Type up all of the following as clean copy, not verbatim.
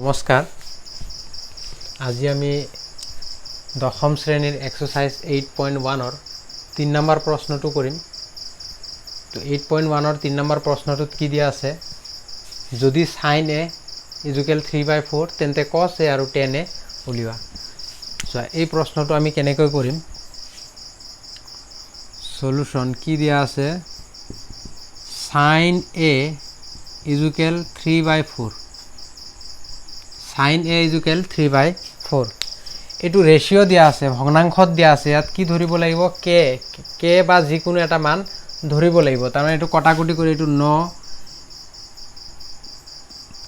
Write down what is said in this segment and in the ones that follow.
নমস্কাৰ আজি আমি দশম শ্ৰেণীৰ এক্সাৰসাইজ 8.1 ৰ 3 নম্বৰ প্ৰশ্নটো কৰিম তো 8.1 ৰ 3 নম্বৰ প্ৰশ্নটোত কি দিয়া আছে যদি sin a = 3/4 তেন্তে cos a আৰু tan a উলিওৱা সো এই প্ৰশ্নটো আমি কেনেকৈ কৰিম সলিউশন কি দিয়া আছে sin a = 3/4 sin a = 3/4 এটো রেশিও দিয়া আছে ভগ্নাংশত দিয়া আছে ইয়াত কি ধৰিব লাগিব k বা যিকোনো এটা মান ধৰিব লাগিব তাৰ মানে এটো কটাকটি কৰি এটো 9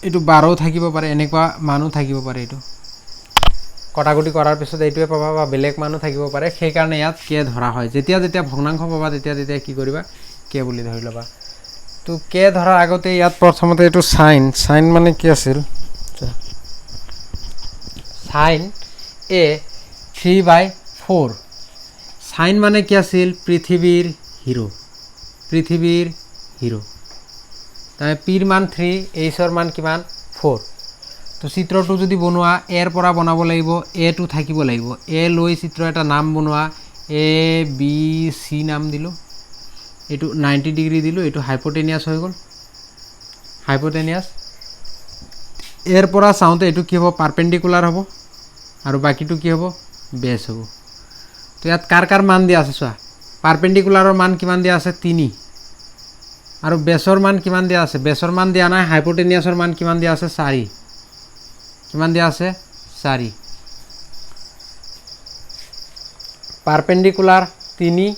এটো 12 থাকিব পাৰে এনেকুৱা মানো থাকিব পাৰে এটো কটাকটি কৰাৰ পিছত এইটোৱে পাবা বা বেলেগ মানো থাকিব পাৰে সেই কাৰণে ইয়াত k ধৰা হয় যেতিয়া যেতিয়া ভগ্নাংশ পাবা তেতিয়া কি কৰিবা k বুলি ধৰি লবা তো k ধৰাৰ আগতে ইয়াত প্ৰথমতে এটো sin মানে কি আছিল sin a 3/4 sin মানে কি আছিল পৃথিবীৰ হিৰো তাই পিৰ মান 3 h ৰ মান কিমান 4 তো চিত্ৰটো যদি বনোৱা a ৰ পৰা বনাব লাগিব a টো থাকিব লাগিব a লৈ চিত্ৰ এটা নাম বনোৱা a b c নাম দিলো এটো 90 ডিগ্ৰী দিলো এটো হাইপোটেনিয়াস হৈ গল হাইপোটেনিয়াস এৰ পৰা চাওঁতে এটো কি হ'ব পাৰপেন্ডিকুলাৰ হ'ব আৰু বাকিটো কি হ'ব বেস হ'ব তো ইয়াত কাৰ মান দিয়া আছে চোৱা পাৰপেন্ডিকুলাৰৰ মান কিমান দিয়া আছে 3 আৰু বেসৰ মান কিমান দিয়া আছে বেসৰ মান দিয়া নাই হাইপোটেনিয়াসৰ মান কিমান দিয়া আছে 4 কিমান দিয়া আছে 4 পাৰপেন্ডিকুলাৰ 3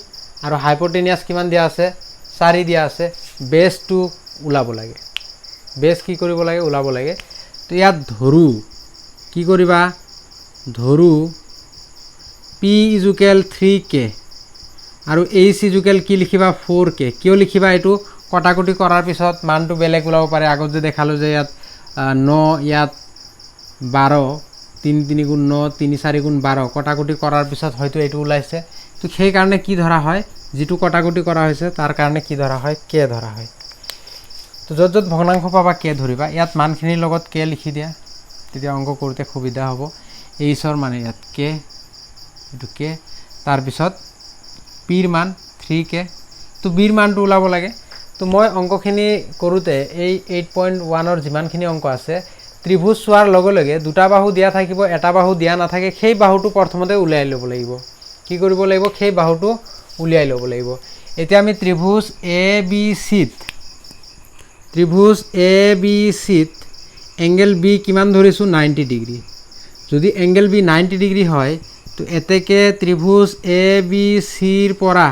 আৰু হাইপোটেনিয়াস কিমান দিয়া আছে 4 দিয়া আছে বেসটো উলাব লাগে বেস কি কৰিব লাগে উলাব লাগে তো ইয়াত ধৰু কি কৰিবা ধৰু p = 3k আৰু h = কি লিখিবা 4k কিয় লিখিবা এটো কটাকটি কৰাৰ পিছত মানটো বেলেগ উলাব পাৰে আগত যে দেখালো যে ইয়াত 9 ইয়াত 12 3 3 * 9 3 4 * 12 কটাকটি কৰাৰ পিছত হয়তো এটো উলাইছে তো সেই কাৰণে কি ধৰা হয় যেটো কটাকটি কৰা হৈছে তাৰ কাৰণে কি ধৰা হয় k ধৰা হয় তো যত ভগ্নাংশ পাবা k ধৰিবা ইয়াত মানখিনিৰ লগত k লিখি দিয়া তেতিয়া অংক কৰোতে সুবিধা হ'ব h ৰ মানে ইয়াত k এটো k তাৰ পিছত p ৰ মান 3k তো b ৰ মানটো উলাব লাগে তো মই অংকখিনি কৰোতে এই 8.1 ৰ যিমানখিনি অংক আছে ত্ৰিভুজ চোৱাৰ লগে লগে দুটা বাহু দিয়া থাকিব এটা বাহু দিয়া নাথাকে সেই বাহুটো প্ৰথমতে উলিয়াই ল'ব লাগিব কি কৰিব লাগিব সেই বাহুটো উলিয়াই ল'ব লাগিব এতিয়া আমি ত্ৰিভুজ ABC ত এংগল B কিমান ধৰিছো 90 ডিগ্ৰী যদি এংগল B 90 ডিগ্ৰী হয় তো এতেকে ত্ৰিভুজ ABC ৰ পৰা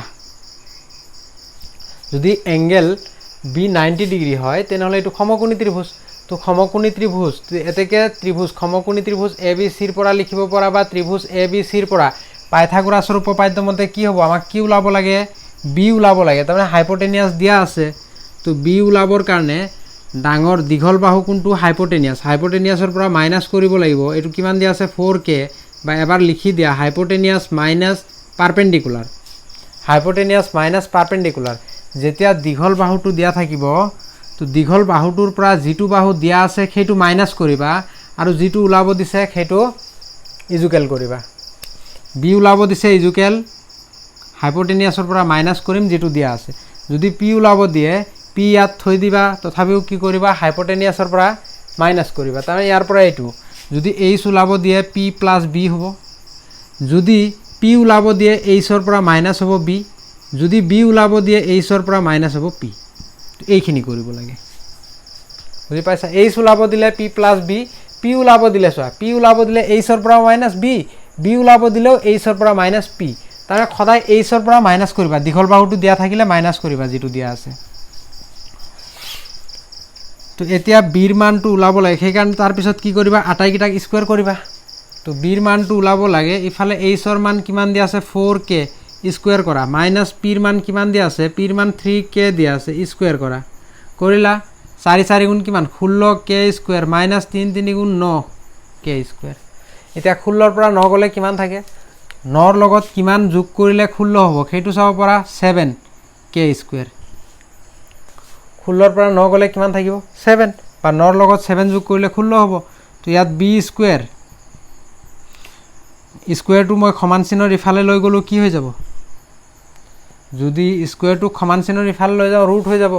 যদি এংগল B 90 ডিগ্ৰী হয় তেনেহলে এটো সমকোণী ত্ৰিভুজ তো সমকোণী ত্ৰিভুজ এতেকে ত্ৰিভুজ সমকোণী ত্ৰিভুজ ABC ৰ পৰা লিখিব পৰা বা ত্ৰিভুজ ABC ৰ পৰা পাইথাগোৰাছৰ উপপাদ্য মতে কি হ'ব আমাক কি উলাব লাগে B উলাব লাগে তাৰমানে হাইপোটেনিয়াস দিয়া আছে তো B উলাবৰ কাৰণে ডাঙৰ দীঘল বাহু কোনটো হাইপোটেনিয়াসৰ পৰা মাইনাস কৰিব লাগিব এটো কিমান দিয়া আছে 4k বা এবাৰ লিখি দিয়া হাইপোটেনিয়াস মাইনাস পাৰপেন্ডিকুলাৰ যেতিয়া দীঘল বাহুটো দিয়া থাকিব তো দীঘল বাহুটোৰ পৰা যেটো বাহু দিয়া আছে সেইটো মাইনাস কৰিবা আৰু যেটো উলাব দিছে সেইটো ইজুকেল কৰিবা b উলাব দিছে ইজুকেল হাইপোটেনিয়াসৰ পৰা মাইনাস কৰিম যেটো দিয়া আছে যদি p উলাব দিয়ে p ইয়াত থৈ দিবা তথাপিও কি কৰিবা হাইপোটেনিয়াসৰ পৰা মাইনাস কৰিবা তাৰমানে ইয়াৰ পৰা এটো যদি h উলাব দিয়ে p + b হ'ব যদি p উলাব দিয়ে h ৰ পৰা মাইনাস হ'ব b যদি b উলাব দিয়ে h ৰ পৰা মাইনাস হ'ব p এইখিনি কৰিব লাগে বুজি পাইছা h উলাব দিলে p + b p উলাব দিলে চোৱা p উলাব দিলে h ৰ পৰা মাইনাস b b উলাব দিলেও h ৰ পৰা মাইনাস p তাৰে খদাই h ৰ পৰা মাইনাস কৰিবা দীঘল বাহুটো দিয়া থাকিলে মাইনাস কৰিবা যেটো দিয়া আছে তো এতিয়া b ৰ মানটো উলাব লাগে সেই কাৰণে তাৰ পিছত কি কৰিবা আটাইকিটাক স্কয়াৰ কৰিবা তো b ৰ মানটো উলাব লাগে ইফালে h ৰ মান কিমান দিয়া আছে 4k স্কয়াৰ কৰা মাইনাস p ৰ মান কিমান দিয়া আছে p ৰ মান 3k দিয়া আছে স্কয়াৰ কৰা কৰিলা 4 4 গুণ কিমান 16k স্কয়াৰ মাইনাস 3 3 গুণ 9k স্কয়াৰ এতিয়া 16 ৰ পৰা 9 গলে কিমান থাকে 9 ৰ লগত কিমান যোগ কৰিলে 16 হ'ব সেইটো চাব পৰা 7k স্কয়াৰ 16 ৰ পৰা 9 গলে কিমান থাকিব 7 বা 9 ৰ লগত 7 যোগ কৰিলে 16 হ'ব তো ইয়াত বি স্কুৱেৰটো মই সমান চিনৰ ইফালে লৈ গ'লোঁ কি হৈ যাব যদি স্কুৱেৰটো সমান চিনৰ ইফালে লৈ যাওঁ ৰুট হৈ যাব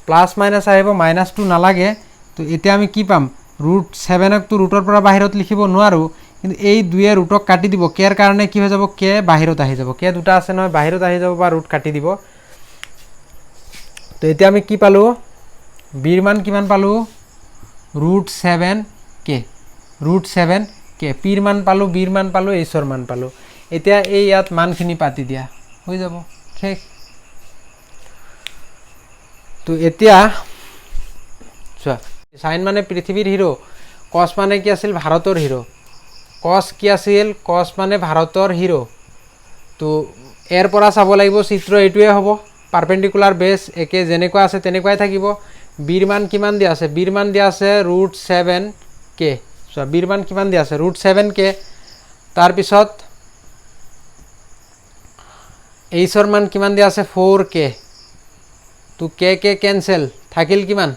প্লাছ মাইনাছ আহিব মাইনাছটো নালাগে তো এতিয়া আমি কি পাম √7ক ৰুটৰ পৰা বাহিৰত লিখিব নোৱাৰোঁ কিন্তু এই 2 ৰুটক কাটি দিব কেৰ কাৰণে কি হৈ যাব কে বাহিৰত আহি যাব কে দুটা আছে নহয় বাহিৰত আহি যাব বা ৰুট কাটি দিব তো এতিয়া আমি কি পালোঁ বিৰ মান কিমান পালোঁ √7k পিৰ মান পালোঁ বিৰ মান পালোঁ এইচৰ মান পালোঁ এতিয়া এই ইয়াত মানখিনি পাতি দিয়া হৈ যাব শেষ তো এতিয়া চোৱা সাইন মানে পৃথিৱীৰ হিৰো কস মানে কি আছিল ভাৰতৰ হিৰো কস কি আছিল কস মানে ভাৰতৰ হিৰো তো এৰ পৰা চাব লাগিব চিত্ৰ এইটোৱে হ'ব পাৰপেণ্ডিকুলাৰ বেছ একে যেনেকুৱা আছে তেনেকুৱাই থাকিব বিৰ মান কিমান দিয়া আছে বিৰ মান দিয়া আছে √7k চোৱা বিৰ মান কিমান দিয়া আছে √7k তাৰপিছত এইচৰ মান কিমান দিয়া আছে 4k তো কে কেনসেল থাকিল কিমান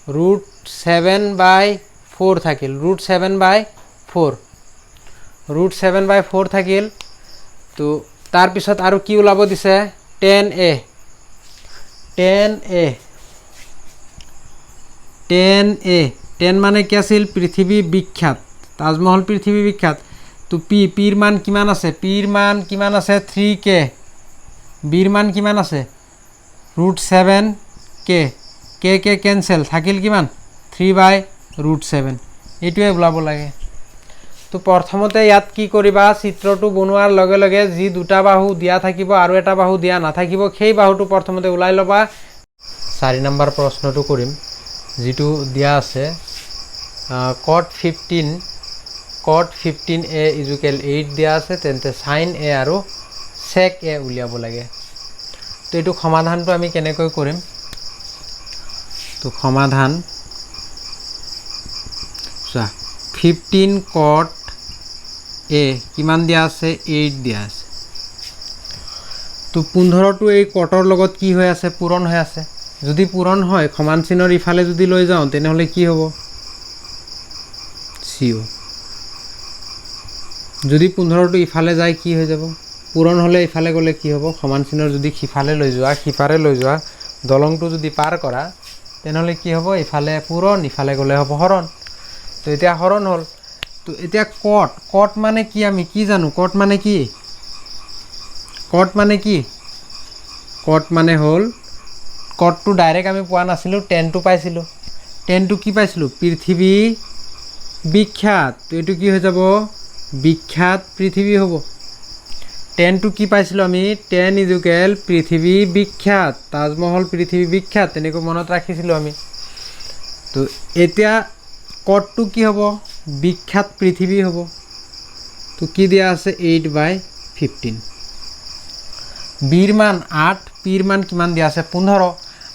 √7/4 থাকিল √7/4 থাকিল তো তাৰপিছত আৰু কি ওলাব দিছে 10a 10 মানে কি আছিল পৃথিৱী বিখ্যাত তাজমহল পৃথিৱী বিখ্যাত তো পিৰ মান কিমান আছে 3k বিৰ মান কিমান আছে √7k কে কেনসেল থাকিল কিমান 3/√7 এইটোৱে ওলাব লাগে তো প্ৰথমতে ইয়াত কি কৰিবা চিত্ৰটো বনোৱাৰ লগে লগে যি দুটা বাহু দিয়া থাকিব আৰু এটা বাহু দিয়া নাথাকিব সেই বাহুটো প্ৰথমতে ওলাই ল'বা 4 নম্বৰ প্ৰশ্নটো কৰিম যিটো দিয়া আছে cot 15a = 8 দিয়া আছে তেন্তে sin a আৰু sec a উলিয়াব লাগে তো এইটো সমাধানটো আমি কেনেকৈ কৰিম তো সমাধান চোৱা 15 cot a কিমান দিয়া আছে 8 দিয়া আছে তো 15টো এই কটৰ লগত কি হৈ আছে পূৰণ হৈ আছে যদি পূৰণ হয় সমান চিনৰ ইফালে যদি লৈ যাওঁ তেনেহলে কি হ'ব CO যদি 15টো ইফালে যায় কি হৈ যাব পূৰণ হলে ইফালে গলে কি হ'ব সমান চিনৰ যদি সিফালে লৈ যোৱা দলংটো যদি পাৰ কৰা তেনেহলে কি হ'ব ইফালে পূৰণ ইফালে গলে হ'ব হৰণ তো এতিয়া হৰণ হল তো এতিয়া কট মানে কি আমি কি জানো কট মানে হল কটটো ডাইৰেক্ট আমি পোৱা নাছিলো 10 টো পাইছিলো 10 টো কি পাইছিলো পৃথিৱী বিখ্যাত তো এটো কি হৈ যাব বিখ্যাত পৃথিৱী হ'ব 10 টো কি পাইছিলো আমি 10 = পৃথিৱী বিখ্যাত তাজমহল পৃথিৱী বিখ্যাত তেনেকৈ মনত ৰাখিছিলো আমি তো এতিয়া কটটো কি হ'ব বিখ্যাত পৃথিৱী হ'ব তো কি দিয়া আছে 8/15 বিৰ মান 8 পিৰ মান কিমান দিয়া আছে 15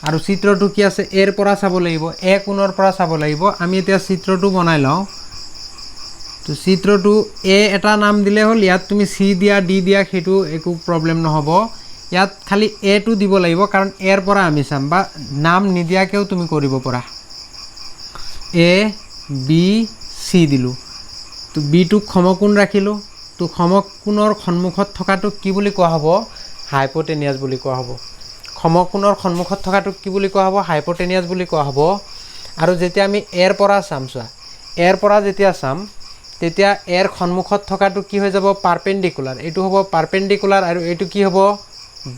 আৰু চিত্ৰটো কি আছে এৰ পৰা চাব লাগিব এ কোণৰ পৰা চাব লাগিব আমি এতিয়া চিত্ৰটো বনাই লওঁ তো চিত্ৰটো এ এটা নাম দিলে হল ইয়াত তুমি সি দিয়া ডি দিয়া হেতু একো প্ৰবলেম নহব ইয়াত খালি এ টো দিব লাগিব কাৰণ এৰ পৰা আমি চাম বা নাম নিদিয়াকেও তুমি কৰিব পৰা এ বি সি দিলো তো বি টো সমকোণ ৰাখিলো তো সমকোণৰ সন্মুখত থকাটো কি বুলি কোৱা হ'ব হাইপোটেনিয়াছ বুলি কোৱা হ'ব সমকোণৰ সন্মুখত থকাটো কি বুলি কোৱা হ'ব হাইপোটেনিয়াছ বুলি কোৱা হ'ব আৰু যেতিয়া আমি এৰ পৰা চাম চোৱা এৰ পৰা যেতিয়া চাম তেতিয়া এৰ সন্মুখত থকাটো কি হৈ যাব পাৰপেণ্ডিকুলাৰ এইটো হ'ব পাৰপেণ্ডিকুলাৰ আৰু এইটো কি হ'ব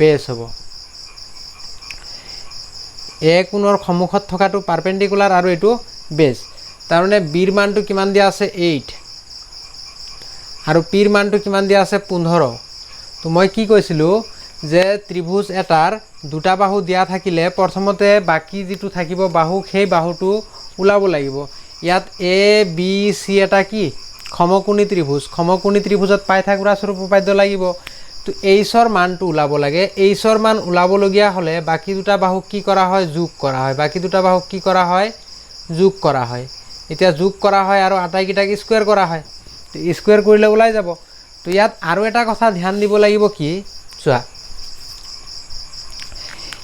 বেছ হ'ব এ কোণৰ সন্মুখত থকাটো পাৰপেণ্ডিকুলাৰ আৰু এইটো বেছ তাৰমানে বিৰ মানটো কিমান দিয়া আছে 8 আৰু পিৰ মানটো কিমান দিয়া আছে 15 তো মই কি কৈছিলো যে ত্ৰিভুজ এটাৰ দুটা বাহু দিয়া থাকিলে প্ৰথমতে বাকি যেটো থাকিব বাহু সেই বাহুটো উলাব লাগিব ইয়াত এ বি সি এটা কি সমকোণী ত্ৰিভুজত পাইথাগোৰাছৰ উপপাদ্য লাগিব তো এইচৰ মানটো উলাব লাগে এইচৰ মান উলাবলগীয়া হলে বাকি দুটা বাহু কি কৰা হয় যোগ কৰা হয় বাকি দুটা বাহু কি কৰা হয় যোগ কৰা হয় এতিয়া যোগ কৰা হয় আৰু আটাইকিটাক স্কয়াৰ কৰা হয় তো স্কয়াৰ কৰিলে ওলাই যাব তো ইয়াত আৰু এটা কথা ধ্যান দিব লাগিব কি চোৱা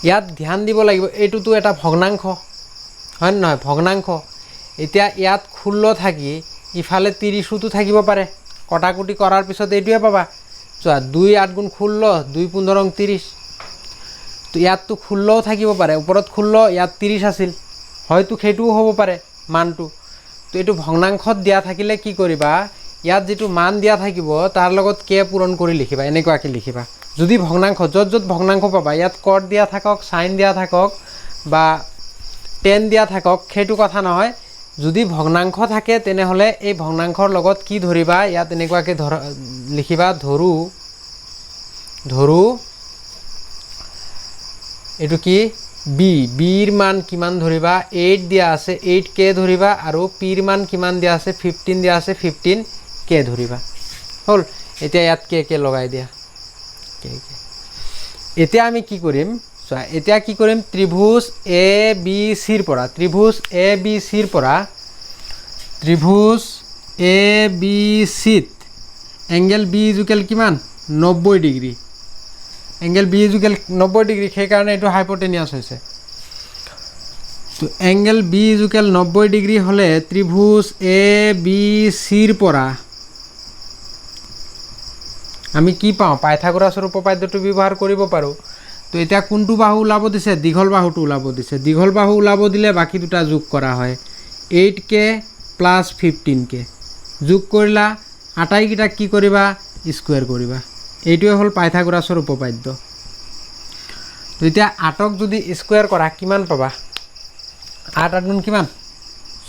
ইয়াত ধ্যান দিব লাগিব এইটোতো এটা ভগ্নাংশ হয় নহয় ভগ্নাংশ এতিয়া ইয়াত 16 থাকি ইফালে 30টো থাকিব পাৰে কটাকুটি কৰাৰ পিছত এইটোৱে পাবা চোৱা 2 8 গুণ 16 2 15 30 তো ইয়াততো 16 থাকিব পাৰে ওপৰত 16 ইয়াত 30 আছিল হয়তো সেইটোও হ'ব পাৰে মানটো তো এইটো ভগ্নাংশত দিয়া থাকিলে কি কৰিবা ইয়াত যেটো মান দিয়া থাকিব তাৰ লগত কে পূৰণ কৰি লিখিবা এনেকুৱাকৈ লিখিবা যদি ভগ্নাংশ যত ভগ্নাংশ পাবা ইয়াত কট দিয়া থাকক সাইন দিয়া থাকক বা টেন দিয়া থাকক সেইটো কথা নহয় যদি ভগ্নাংশ থাকে তেনেহলে এই ভগ্নাংশৰ লগত কি ধৰিবা ইয়াত এনেকুৱাকৈ লিখিবা ধৰু এটো কি বিৰ মান কিমান ধৰিবা 8 দিয়া আছে 8k ধৰিবা আৰু পিৰ মান কিমান দিয়া আছে 15 দিয়া আছে 15k ধৰিবা হল এতিয়া ইয়াত কে লগাই দিয়া এতিয়া আমি কি কৰিম চোৱা এতিয়া কি কৰিম ত্ৰিভুজ ABC ৰ পৰা ত্ৰিভুজ ABC ত এংগেল B ইকুৱেল কিমান 90 degree angle B equal 90 degree সেই কাৰণে এটো হাইপোটেনিয়াস হৈছে তো এংগেল B ইকুৱেল 90 ডিগ্ৰী হলে ত্ৰিভুজ ABC ৰ পৰা আমি কি পাওঁ পাইথাগোৰাছৰ উপপাদ্যটো ব্যৱহাৰ কৰিব পাৰো তো এটা কোনটো বাহু ওলাব দিছে দীঘল বাহুটো ওলাব দিছে দীঘল বাহু ওলাব দিলে বাকি দুটা যোগ কৰা হয় 8k প্লাস 15k যোগ কৰিলা আটাইকিটা কি কৰিবা স্কয়াৰ কৰিবা এইটোৱে হল পাইথাগোৰাছৰ উপপাদ্য তো এটা 8ক যদি স্কয়াৰ কৰা কিমান পাবা 8 8 গুণ কিমান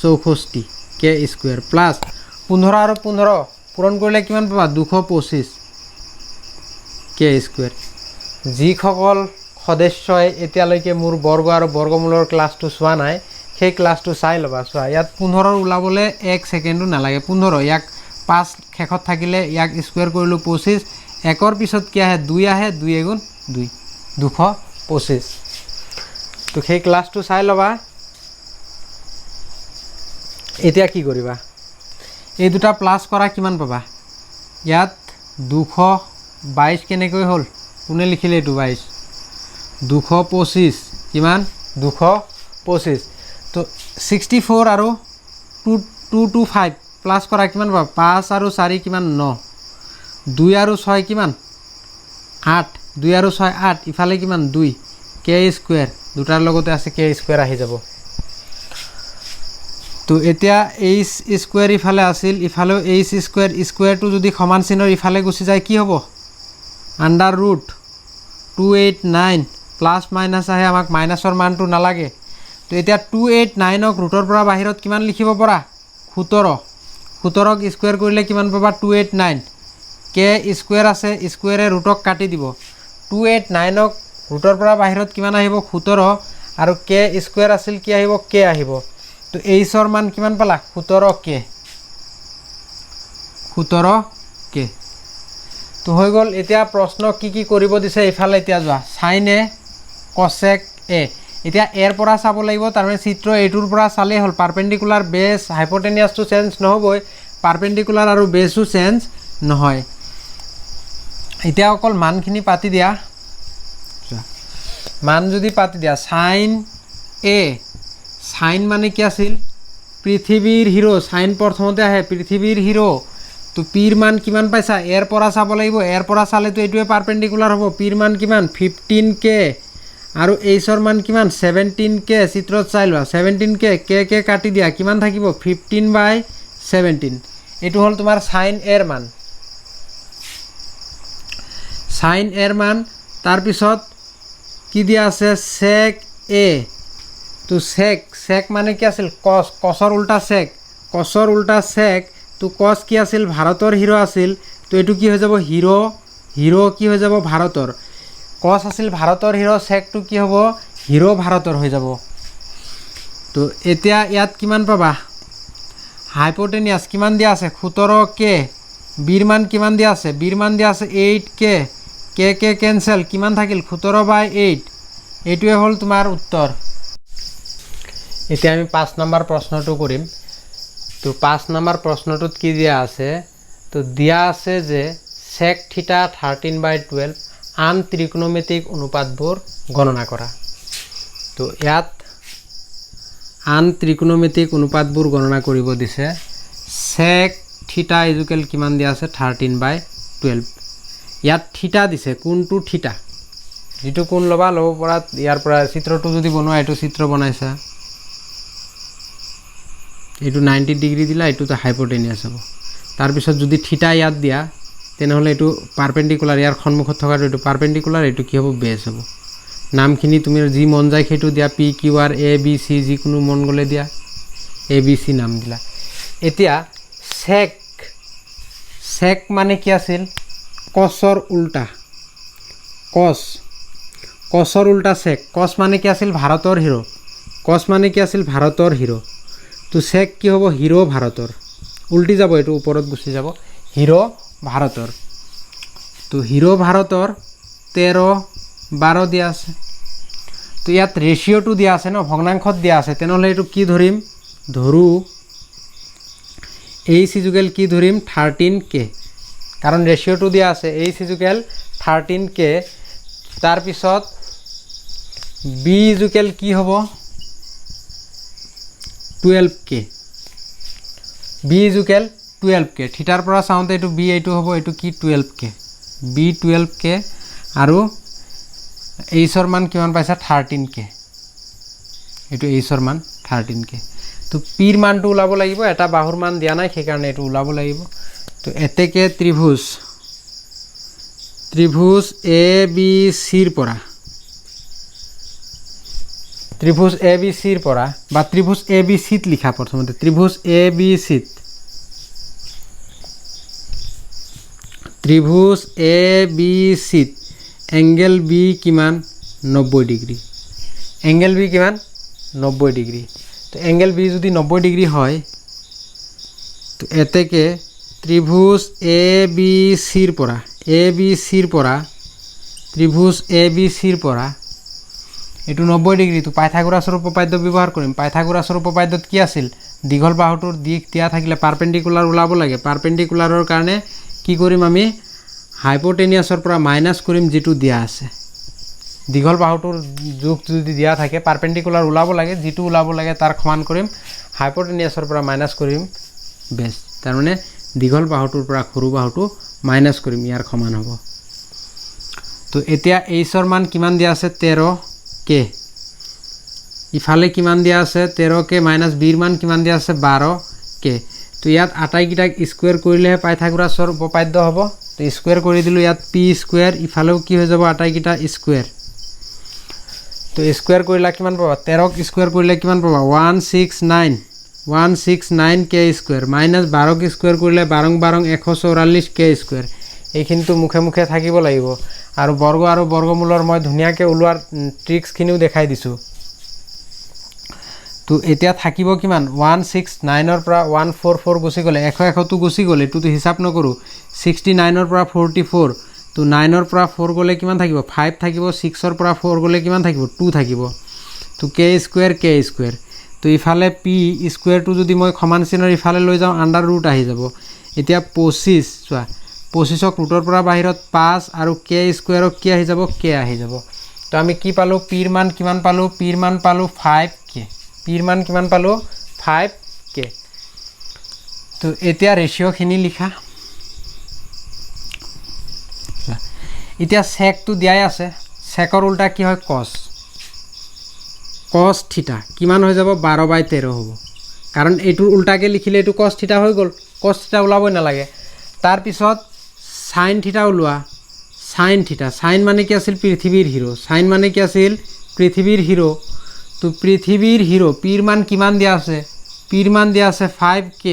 64 k স্কয়াৰ প্লাস 15 আৰু 15 পূৰণ কৰিলে কিমান পাবা 225 k স্কয়াৰ যিসকল সদস্যই এতিয়ালৈকে মোৰ বৰ্গ আৰু বৰ্গমূলৰ ক্লাছটো চোৱা নাই সেই ক্লাছটো চাই লবা চোৱা ইয়াত 15 ওলাবলে 1 সেকেন্ডো নালাগে 15 ইয়াক 5 শেষত থাকিলে ইয়াক স্কয়াৰ কৰিলো 25 একৰ পিছত কি আহে 2 আহে 2 গুণ 2 225 তো সেই ক্লাছটো চাই লবা এতিয়া কি কৰিবা এই দুটা প্লাস কৰা কিমান পাবা ইয়াত 222 কেনেকৈ হল কোনে লিখিলে এটো 22 225 কিমান 225 তো 64 আৰু 225 প্লাস কৰা কিমান পাবা 5 আৰু 4 কিমান 9 2 আৰু 6 কিমান 8 2 আৰু 6 8 ইফালে কিমান 2 k স্কয়াৰ দুটাৰ লগতে আছে k স্কয়াৰ আহি যাব তো এতিয়া h স্কয়াৰ ইফালে আছিল ইফালেও h স্কয়াৰ স্কয়াৰটো যদি সমান চিনৰ ইফালে গুচি যায় কি হ'ব আন্ডাৰ ৰুট 289 প্লাস মাইনাস আহে আমাক মাইনাসৰ মানটো নালাগে তো এতিয়া 289 ক ৰুটৰ পৰা বাহিৰত কিমান লিখিব পৰা 17 17 ক স্কয়াৰ কৰিলে কিমান পাবা 289 k স্কয়াৰ আছে স্কয়াৰে ৰুটক কাটি দিব 289 ক ৰুটৰ পৰা বাহিৰত কিমান আহিব 17 আৰু k স্কয়াৰ আছিল কি আহিব k আহিব তো h ৰ মান কিমান পালা 17k তো হৈ গল এতিয়া প্ৰশ্ন কি কৰিব দিছে ইফালে এতিয়া যোৱা sin a cosec a এতিয়া এৰ পৰা চাব লাগিব তাৰমানে চিত্ৰ এটোৰ পৰা চালে হল পাৰপেন্ডিকুলাৰ বেস হাইপোটেনিয়াসটো চেঞ্জ নহবই পাৰপেন্ডিকুলাৰ আৰু বেসও চেঞ্জ নহয় এতিয়া অকল মানখিনি পাতি দিয়া মান যদি পাতি দিয়া sin a sin মানে কি আছিল পৃথিবীৰ হিৰো sin প্ৰথমতে আহে পৃথিবীৰ হিৰো তো পিৰ মান কিমান পাইছা এৰ পৰা চাব লাগিব এৰ পৰা চালে তো এটোৱে পাৰপেন্ডিকুলাৰ হ'ব পিৰ মান কিমান 15k আৰু h ৰ মান কিমান 17k চিত্ৰত চাই লোৱা 17k k কাটি দিয়া কিমান থাকিব 15/17 এটো হল তোমাৰ sin a ৰ মান sin a ৰ মান তাৰ পিছত কি দিয়া আছে sec a তো sec মানে কি আছিল cosৰ উল্টা sec তো cos কি আছিল ভাৰতৰ হিৰো আছিল তো এটো কি হৈ যাব হিৰো কি হৈ যাব ভাৰতৰ cos আছিল ভাৰতৰ হিৰো sec টু কি হ'ব হিৰো ভাৰতৰ হৈ যাব তো এতিয়া ইয়াত কিমান পাবা হাইপোটেনিয়াস কিমান দিয়া আছে 17k বিৰ মান কিমান দিয়া আছে 8k k ক্যান্সেল কিমান থাকিল 17/8 এটোৱে হল তোমাৰ উত্তৰ এতিয়া আমি 5 নম্বৰ প্ৰশ্নটো কৰিম তো 5 নম্বৰ প্ৰশ্নটোত কি দিয়া আছে তো দিয়া আছে যে sec θ 13/12 আন ত্ৰিকোণমিতিক অনুপাতবোৰ গণনা কৰা তো ইয়াত আন ত্ৰিকোণমিতিক অনুপাতবোৰ গণনা কৰিব দিছে sec থিটা ইকুৱেল কিমান দিয়া আছে 13/12 ইয়াত থিটা দিছে কোনটো থিটা যেটো কোন ল'ব পৰা ইয়াৰ পৰা চিত্ৰটো যদি বনোৱা এটো চিত্ৰ বনাইছা এটো 90 ডিগ্ৰী দিলা এটোতে হাইপোটেনিয়াস হ'ব তাৰ পিছত যদি থিটা ইয়াত দিয়া তেনেহলে এটো পাৰপেন্ডিকুলাৰ ইয়াৰ সন্মুখত থকা এটো পারপেন্ডিকুলার এটো কি হ'ব বেস হ'ব নামখিনি তুমি যি মন যায় সেইটো দিয়া P Q R A B সি যি কোনো মন গলে দিয়া এ বি সি নাম দিলা এতিয়া sec মানে কি আছিল cosৰ উল্টা cosৰ উল্টা sec cos মানে কি আছিল ভাৰতৰ হিৰো cos মানে কি আছিল ভাৰতৰ হিৰো তো sec কি হ'ব হিৰো ভাৰতৰ উল্টি যাব এটো ওপৰত গুছি যাব হিৰো ভাৰতৰ তো হিৰো ভাৰতৰ 13/12 দিয়া আছে তো ইয়াত ৰেশিওটো দিয়া আছে ন ভগ্নাংশত দিয়া আছে তেনেহলে এটো কি ধৰিম ধৰু h ইকুৱেল কি ধৰিম 13k কাৰণ ৰেশিওটো দিয়া আছে h ইকুৱেল 13k তাৰ পিছত b ইকুৱেল কি হ'ব 12k b ইকুৱেল 12k থিটাৰ পৰা চাওঁতে এটো b এটো হ'ব এটো কি 12k b 12k আৰু h ৰ মান কিমান পাইছা 13k এটো h ৰ মান 13k তো p ৰ মানটো উলাব লাগিব এটা বাহুৰ মান দিয়া নাই সেই কাৰণে এটো উলাব লাগিব তো এতেকে ত্ৰিভুজ a b c ৰ পৰা ত্ৰিভুজ এ বি সিৰ পৰা বা ত্ৰিভুজ এ বি সি ত লিখা প্ৰথমতে ত্ৰিভুজ A B C ত্ৰিভুজ A B C angle B কিমান 90 ডিগ্ৰী এংগেল বি কিমান 90 ডিগ্ৰী তো এংগেল বি যদি 90 ডিগ্ৰী হয় তো এতেকে ত্ৰিভুজ এ বি সিৰ পৰা ত্ৰিভুজ এ বি সিৰ পৰা এটো 90 ডিগ্ৰী তো পাইথাগোৰাছৰ উপপাদ্য ব্যৱহাৰ কৰিম পাইথাগোৰাছৰ উপপাদ্যত কি আছিল দীঘল বাহুটোৰ দিক দিয়া থাকিলে পাৰপেন্ডিকুলাৰ ওলাব লাগে পাৰপেন্ডিকুলাৰৰ কাৰণে কি কৰিম আমি হাইপোটেনিয়াছৰ পৰা মাইনাস কৰিম যেটো দিয়া আছে দীঘল বাহুটোৰ যোগ যদি দিয়া থাকে পাৰপেন্ডিকুলাৰ ওলাব লাগে যেটো ওলাব লাগে তাৰ সমান কৰিম হাইপোটেনিয়াছৰ পৰা মাইনাস কৰিম বেস তাৰ মানে দীঘল বাহুটোৰ পৰা সৰু বাহুটো মাইনাস কৰিম ইয়াৰ সমান হ'ব তো এতিয়া h ৰ মান কিমান দিয়া আছে 13k ইফালে কিমান দিয়া আছে 13k - b ৰ মান কিমান দিয়া আছে 12k তো ইয়াত আটাইকিটাক স্কয়াৰ কৰিলে পাইথাগোৰাছৰ উপপাদ্য হ'ব তো স্কয়াৰ কৰি দিলো ইয়াত p স্কয়াৰ ইফালেও কি হৈ যাব আটাইকিটা স্কয়াৰ তো স্কয়াৰ কৰিলা কিমান পাবা 13 ক স্কয়াৰ কৰিলে কিমান পাবা 169k স্কয়াৰ - 12 ক স্কয়াৰ কৰিলে 12 144k স্কয়াৰ এইখিনিটো মুখে মুখে থাকিব লাগিব আৰু বৰ্গমূলৰ মই ধুনিয়াকে উলোৱাৰ ট্ৰিক্স খিনিও দেখাই দিছো তো এতিয়া থাকিব কিমান 169 ৰ পৰা 144 গুছি গলে 100 তো গুছি গলে এটো হিসাব নকৰো 69 ৰ পৰা 44 তো 9 ৰ পৰা 4 গলে কিমান থাকিব 5 থাকিব 6 ৰ পৰা 4 গলে কিমান থাকিব 2 থাকিব তো k স্কয়াৰ তো ইফালে p স্কয়াৰ টো যদি মই সমান চিনৰ ইফালে লৈ যাও আন্ডাৰ ৰুট আহি যাব এতিয়া 25 চোৱা 25 ক ৰুটৰ পৰা বাহিৰত 5 আৰু k স্কয়াৰক কি আহি যাব k আহি যাব তো আমি কি পালো p ৰ মান কিমান পালো p ৰ মান পালো 5k p ৰ মান কিমান পালো 5k তো এতিয়া ৰেশিও খিনি লিখা এতিয়া sec টো দিয়াই আছে sec ৰ উল্টা কি হয় cos থিটা কিমান হৈ যাব 12/13 হ'ব কাৰণ এইটোৰ উল্টাকে লিখিলে এইটো cos থিটা হৈ গল cos থিটা ওলাবই না লাগে তাৰ পিছত sin থিটা ওলোৱা sin থিটা sin মানে কি আছিল পৃথিৱীৰ হিৰো sin মানে কি আছিল পৃথিৱীৰ হিৰো তো পৃথিৱীৰ হিৰো p ৰ মান কিমান দিয়া আছে p ৰ মান দিয়া আছে 5k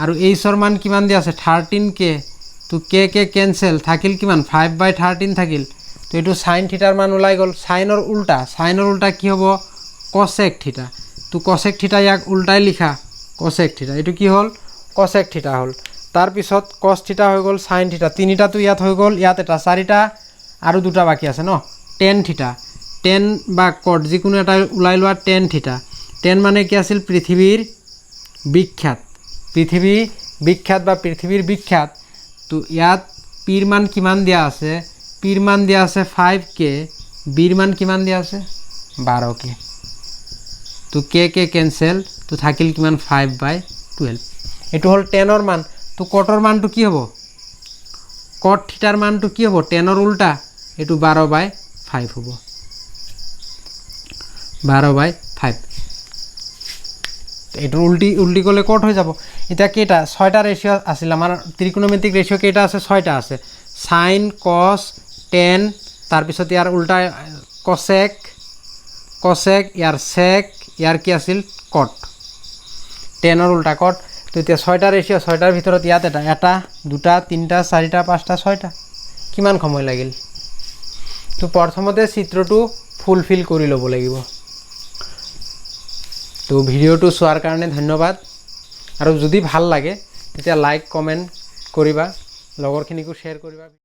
আৰু h ৰ মান কিমান দিয়া আছে 13k তো k ক্যান্সেল থাকিল কিমান 5/13 থাকিল তো এটো sin থিটাৰ মান ওলাই গল sin ৰ উল্টা কি হ'ব cosec থিটা তো cosec থিটা ইয়াক উল্টাই লিখা cosec থিটা এটো কি হল cosec থিটা হল তাৰ পিছত cos থিটা হৈ গল sin থিটা তিনিটা তো ইয়াত হৈ গল ইয়াত এটা চাৰিটা আৰু দুটা বাকি আছে ন tan থিটা tan বা cot যিকোনো এটা উলাই লোৱা tan থিটা tan মানে কি আছিল পৃথিৱীৰ বিখ্যাত বা পৃথিৱীৰ বিখ্যাত তো ইয়াত p ৰ মান কিমান দিয়া আছে p ৰ মান দিয়া আছে 5k b ৰ মান কিমান দিয়া আছে 12k তো কে কেঞ্চেল, তো থাকিল কিমান 5/12। এইটো হ'ল টেনৰ মান। তো কটৰ মানটো কি হ'ব, কট থিটাৰ মানটো কি হ'ব, টেনৰ উল্টা, এইটো 12/5 হ'ব, 12/5। এইটোৰ উল্টি গ'লে কট হৈ যাব। এতিয়া কেইটা, 6টা ৰেচিঅ' আছিল আমাৰ, ত্ৰিকোণমিতিক ৰেচিঅ' কেইটা আছে, 6টা আছে। সাইন, কছ, টেন, তাৰপিছত ইয়াৰ উল্টা কছেক, ইয়াৰ সেক, ইয়াৰ কি আছিল কট, টেনৰ উল্টা কট। তো এতিয়া 6টা ৰেচিঅ', 6টাৰ ভিতৰত ইয়াত এটা, 2টা, 3টা, 4টা, 5টা, 6টা, কিমান সময় লাগিল? তো প্ৰথমতে চিত্ৰটো ফুলফিল কৰি ল'ব লাগিব। তো ভিডিঅ'টো চোৱাৰ কাৰণে ধন্যবাদ। আৰু যদি ভাল লাগে তেতিয়া লাইক কমেণ্ট কৰিবা, লগৰখিনিকো শ্বেয়াৰ কৰিবা।